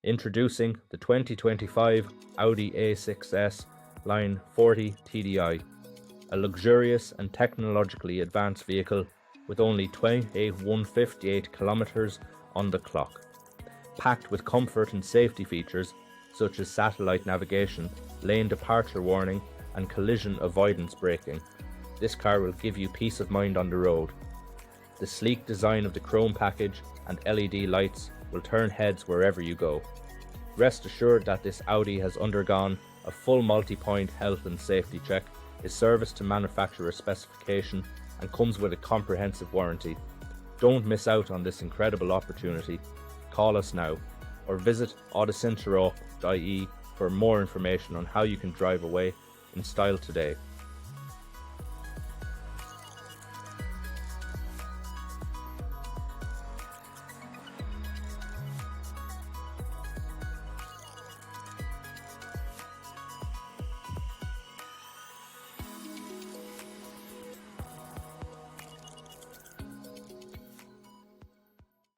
Introducing the 2025 Audi A6 S Line 40 TDI, a luxurious and technologically advanced vehicle with only 2,158 kilometres on the clock. Packed with comfort and safety features such as satellite navigation, lane departure warning and collision avoidance braking, this car will give you peace of mind on the road. The sleek design of the chrome package and LED lights will turn heads wherever you go. Rest assured that this Audi has undergone a full multi-point health and safety check, is serviced to manufacturer specification and comes with a comprehensive warranty. Don't miss out on this incredible opportunity. Call us now or visit audicentre.ie for more information on how you can drive away in style today.